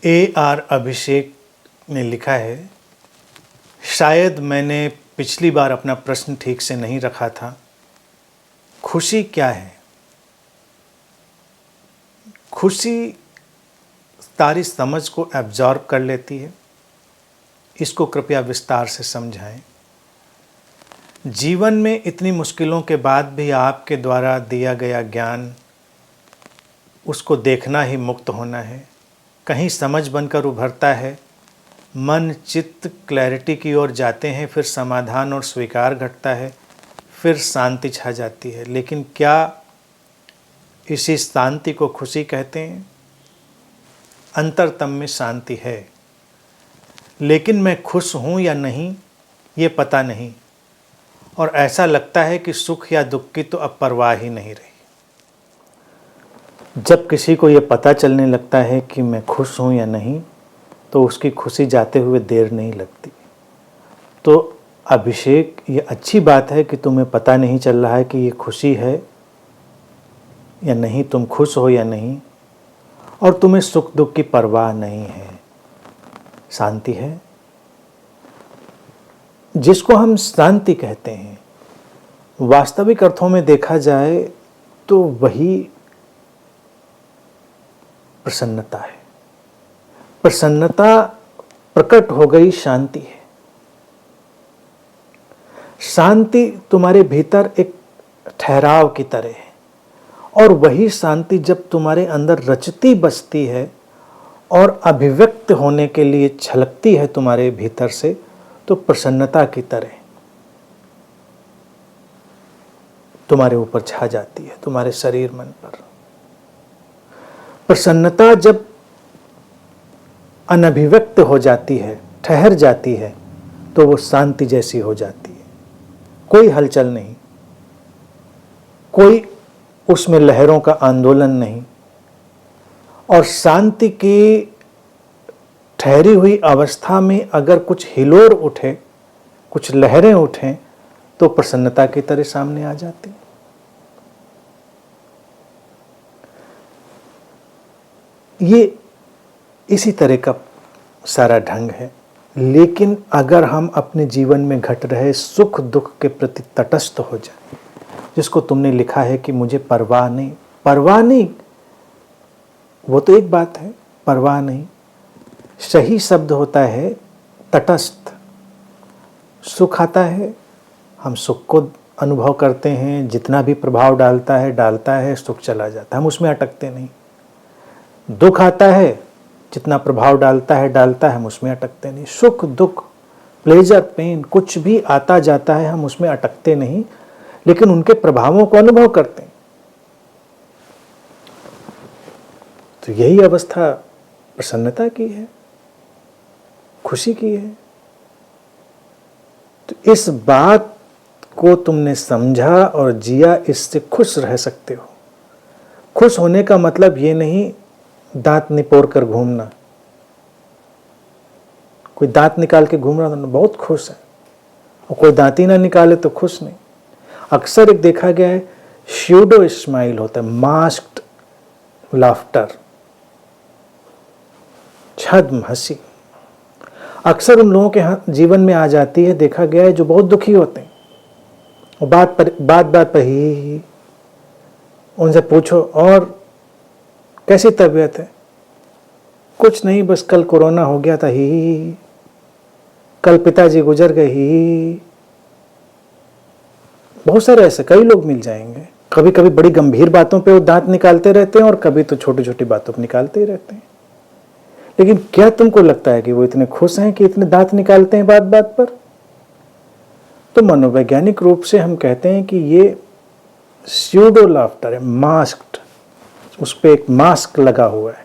AR अभिषेक ने लिखा है, शायद मैंने पिछली बार अपना प्रश्न ठीक से नहीं रखा था। खुशी क्या है? खुशी सारी समझ को एब्जॉर्ब कर लेती है। इसको कृपया विस्तार से समझाएं। जीवन में इतनी मुश्किलों के बाद भी आपके द्वारा दिया गया ज्ञान, उसको देखना ही मुक्त होना है। कहीं समझ बनकर उभरता है, मन चित्त क्लैरिटी की ओर जाते हैं, फिर समाधान और स्वीकार घटता है, फिर शांति छा जाती है। लेकिन क्या इसी शांति को खुशी कहते हैं? अंतरतम में शांति है, लेकिन मैं खुश हूँ या नहीं ये पता नहीं, और ऐसा लगता है कि सुख या दुख की तो अब परवाह ही नहीं रही। जब किसी को ये पता चलने लगता है कि मैं खुश हूँ या नहीं, तो उसकी खुशी जाते हुए देर नहीं लगती। तो अभिषेक, ये अच्छी बात है कि तुम्हें पता नहीं चल रहा है कि ये खुशी है या नहीं, तुम खुश हो या नहीं, और तुम्हें सुख दुख की परवाह नहीं है, शांति है। जिसको हम शांति कहते हैं, वास्तविक अर्थों में देखा जाए तो वही प्रसन्नता है। प्रसन्नता प्रकट हो गई शांति है। शांति तुम्हारे भीतर एक ठहराव की तरह है, और वही शांति जब तुम्हारे अंदर रचती बसती है और अभिव्यक्त होने के लिए छलकती है तुम्हारे भीतर से, तो प्रसन्नता की तरह तुम्हारे ऊपर छा जाती है, तुम्हारे शरीर मन पर। प्रसन्नता जब अनभिव्यक्त हो जाती है, ठहर जाती है, तो वो शांति जैसी हो जाती है। कोई हलचल नहीं, कोई उसमें लहरों का आंदोलन नहीं। और शांति की ठहरी हुई अवस्था में अगर कुछ हिलोर उठे, कुछ लहरें उठें, तो प्रसन्नता की तरह सामने आ जाती। ये इसी तरह का सारा ढंग है। लेकिन अगर हम अपने जीवन में घट रहे सुख दुख के प्रति तटस्थ हो जाए, जिसको तुमने लिखा है कि मुझे परवाह नहीं, परवाह नहीं, वो तो एक बात है, परवाह नहीं। सही शब्द होता है तटस्थ। सुख आता है, हम सुख को अनुभव करते हैं, जितना भी प्रभाव डालता है, सुख चला जाता है, हम उसमें अटकते नहीं। दुख आता है, जितना प्रभाव डालता है, हम उसमें अटकते नहीं। सुख दुख, प्लेजर पेन, कुछ भी आता जाता है, हम उसमें अटकते नहीं, लेकिन उनके प्रभावों को अनुभव करते हैं। तो यही अवस्था प्रसन्नता की है, खुशी की है। तो इस बात को तुमने समझा और जिया, इससे खुश रह सकते हो। खुश होने का मतलब ये नहीं दांत निपोर कर घूमना। कोई दांत निकाल के घूम रहा तो बहुत खुश है, और कोई दांत ही ना निकाले तो खुश नहीं। अक्सर एक देखा गया है श्यूडो स्माइल होता है, मास्क्ड लाफ्टर, छद्म हंसी अक्सर उन लोगों के जीवन में आ जाती है, देखा गया है, जो बहुत दुखी होते हैं। और बात पर ही उनसे पूछो और कैसी तबीयत है? कुछ नहीं, बस कल कोरोना हो गया था, ही कल पिताजी गुजर गए, ही। बहुत सारे ऐसे कई लोग मिल जाएंगे। कभी कभी बड़ी गंभीर बातों पे वो दांत निकालते रहते हैं, और कभी तो छोटी छोटी बातों पे निकालते ही रहते हैं। लेकिन क्या तुमको लगता है कि वो इतने खुश हैं कि इतने दांत निकालते हैं बात बात पर? तो मनोवैज्ञानिक रूप से हम कहते हैं कि ये स्यूडो लाफ्टर है, मास्क्ड, उस पर एक मास्क लगा हुआ है।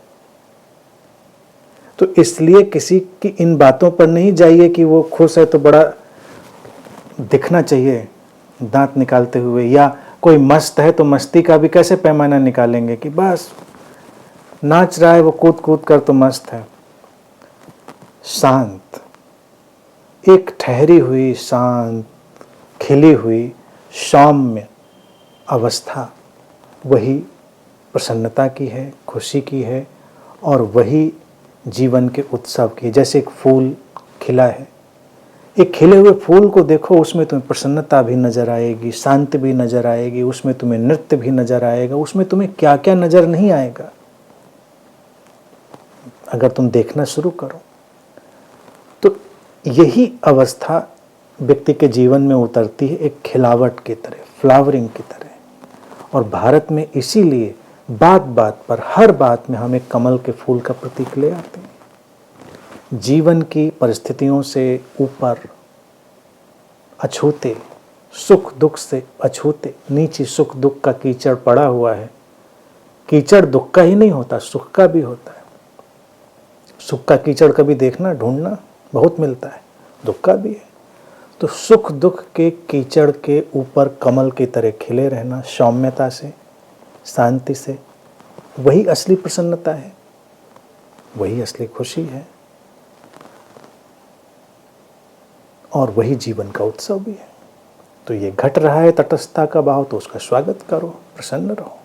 तो इसलिए किसी की इन बातों पर नहीं जाइए कि वो खुश है तो बड़ा दिखना चाहिए दांत निकालते हुए, या कोई मस्त है तो मस्ती का भी कैसे पैमाना निकालेंगे कि बस नाच रहा है वो कूद कूद कर तो मस्त है। शांत, एक ठहरी हुई, शांत, खिली हुई, सौम्य अवस्था, वही प्रसन्नता की है, खुशी की है, और वही जीवन के उत्सव की। जैसे एक फूल खिला है, एक खिले हुए फूल को देखो, उसमें तुम्हें प्रसन्नता भी नज़र आएगी, शांति भी नज़र आएगी, उसमें तुम्हें नृत्य भी नज़र आएगा, उसमें तुम्हें क्या क्या नज़र नहीं आएगा अगर तुम देखना शुरू करो। तो यही अवस्था व्यक्ति के जीवन में उतरती है, एक खिलावट की तरह, फ्लावरिंग की तरह। और भारत में इसीलिए बात बात पर, हर बात में हम एक कमल के फूल का प्रतीक ले आते हैं। जीवन की परिस्थितियों से ऊपर, अछूते, सुख दुख से अछूते, नीचे सुख दुख का कीचड़ पड़ा हुआ है। कीचड़ दुख का ही नहीं होता, सुख का भी होता है। सुख का कीचड़ कभी देखना, ढूंढना, बहुत मिलता है, दुख का भी है। तो सुख दुख के कीचड़ के ऊपर कमल की तरह खिले रहना, सौम्यता से, शांति से, वही असली प्रसन्नता है, वही असली खुशी है, और वही जीवन का उत्सव भी है। तो ये घट रहा है तटस्थता का भाव, तो उसका स्वागत करो, प्रसन्न रहो।